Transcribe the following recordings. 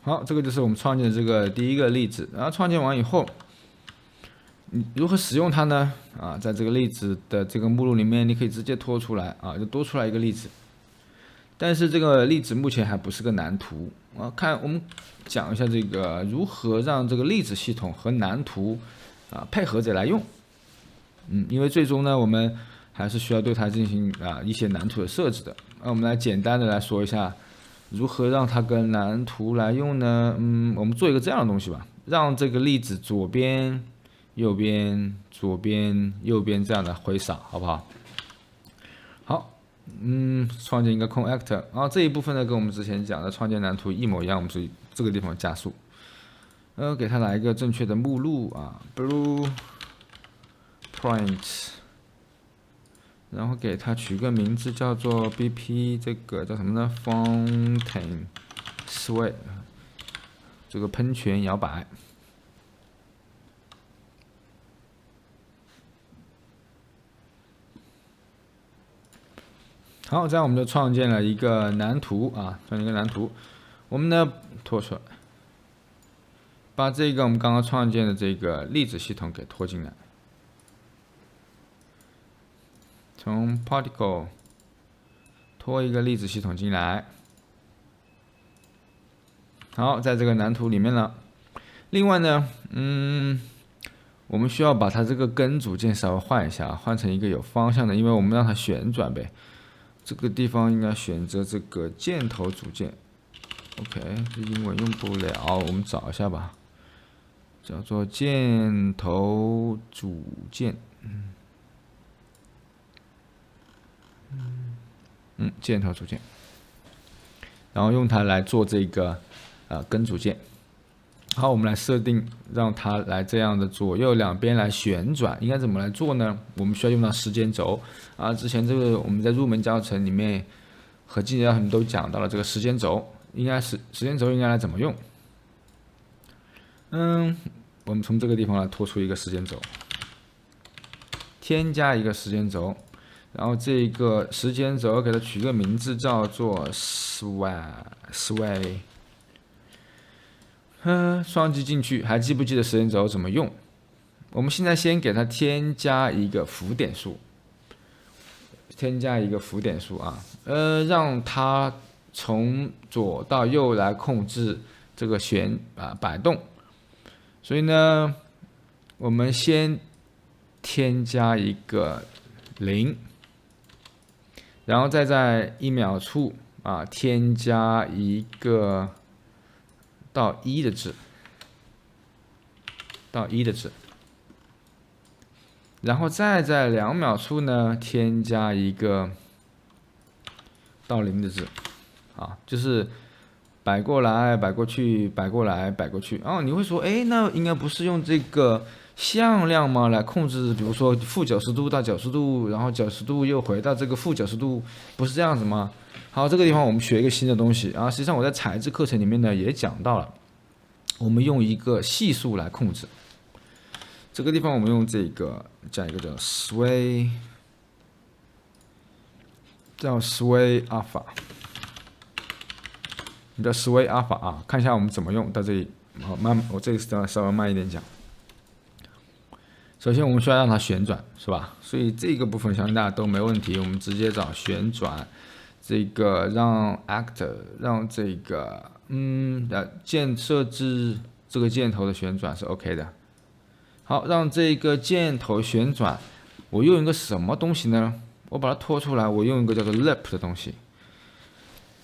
好，这个就是我们创建的这个第一个例子。然后创建完以后，你如何使用它呢？啊，在这个例子的这个目录里面，你可以直接拖出来啊，就多出来一个例子。但是这个例子目前还不是个蓝图啊。我们讲一下这个如何让这个例子系统和蓝图啊配合着来用。因为最终呢，我们还是需要对它进行一些蓝图的设置的。那我们来简单的来说一下，如何让它跟蓝图来用呢？我们做一个这样的东西吧，让这个例子左边、右边、左边、右边这样的挥扫，好不好？好，创建一个空 actor， 然后这一部分呢跟我们之前讲的创建蓝图一模一样，我们是这个地方加速，给它来一个正确的目录啊 ，blueprint， 然后给它取个名字叫做 BP， 这个叫什么呢 ？Fountain Sway， 这个喷泉摇摆。好，这样我们就创建了一个蓝图啊，创建一个蓝图。我们呢拖出来，把这个我们刚刚创建的这个粒子系统给拖进来，从 particle 拖一个粒子系统进来。好，在这个蓝图里面了。另外呢，我们需要把它这个根组件稍微换一下，换成一个有方向的，因为我们让它旋转呗。这个地方应该选择这个箭头组件 ，OK， 这英文用不了，我们找一下吧，叫做箭头组件，箭头组件，然后用它来做这个根组件。好，我们来设定让它来这样的左右两边来旋转，应该怎么来做呢？我们需要用到时间轴啊。之前这个我们在入门教程里面和进阶教程都讲到了这个时间轴，时间轴应该来怎么用？我们从这个地方来拖出一个时间轴，添加一个时间轴，然后这个时间轴给它取个名字叫做 sway。双击进去，还记不记得时间轴怎么用？我们现在先给它添加一个浮点数，啊，让它从左到右来控制这个摆动。所以呢，我们先添加一个0，然后再在1秒处添加一个到1的值，然后再在2秒处呢添加一个到0的值，就是摆过来摆过去，摆过来摆过去。你会说，那应该不是用这个向量吗？来控制，比如说-90度到90度，然后90度又回到这个-90度，不是这样子吗？好，这个地方我们学一个新的东西实际上我在材质课程里面呢也讲到了，我们用一个系数来控制。这个地方我们用这个加一个叫 sway， alpha， 叫 sway alpha 看一下我们怎么用。到这里，我这个稍微慢一点讲。首先我们需要让它旋转，是吧？所以这个部分相信大家都没问题，我们直接找旋转。这个让 actor 让这个设置这个箭头的旋转是 OK 的。好，让这个箭头旋转，我用一个什么东西呢？我把它拖出来，我用一个叫做 lip 的东西，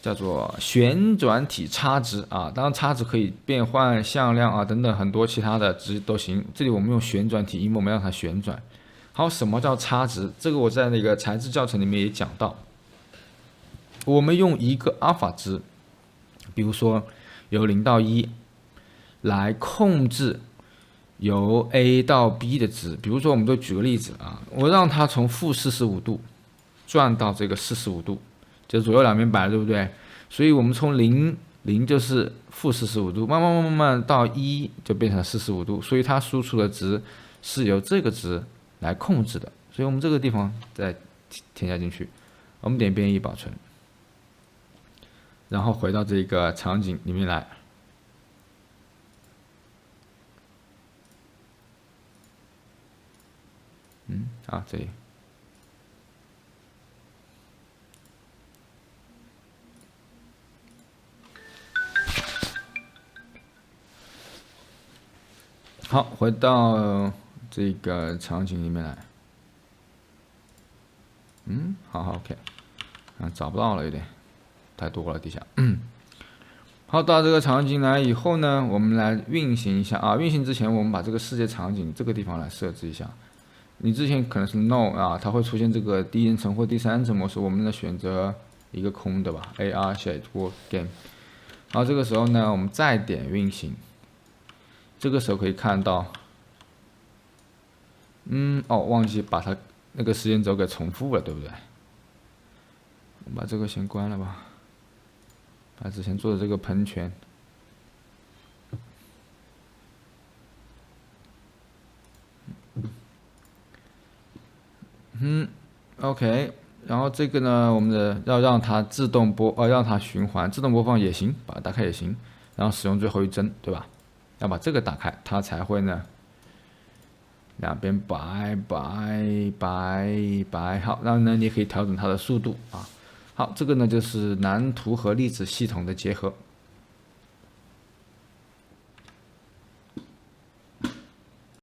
叫做旋转体差值当然差值可以变换向量等等很多其他的值都行。这里我们用旋转体，因为我们让它旋转。好，什么叫差值？这个我在那个材质教程里面也讲到。我们用一个阿尔法值，比如说由0到1来控制由 A 到 B 的值。比如说我们就举个例子我让它从-45度转到这个45度，就左右两边摆，对不对？所以我们从0就是-45度，慢慢到1就变成45度，所以它输出的值是由这个值来控制的。所以我们这个地方再添加进去，我们点编译保存，然后回到这个场景里面来。啊，这里。好，回到这个场景里面来。好 ，OK。找不到了，有点太多了，底下。好，到这个场景来以后呢，我们来运行一下啊。运行之前，我们把这个世界场景这个地方来设置一下。你之前可能是 No 啊，它会出现这个第一人称或第三人称模式，我们呢选择一个空的吧 ，AR Shade Work Game。然后这个时候呢，我们再点运行，这个时候可以看到，忘记把它那个时间轴给重复了，对不对？我把这个先关了吧，把之前做的这个喷泉。OK， 然后这个呢，我们的要让它自动让它循环，自动播放也行，把它打开也行，然后使用最后一帧，对吧？要把这个打开，它才会呢，两边摆，好，然后呢，你可以调整它的速度啊。好，这个呢就是蓝图和粒子系统的结合。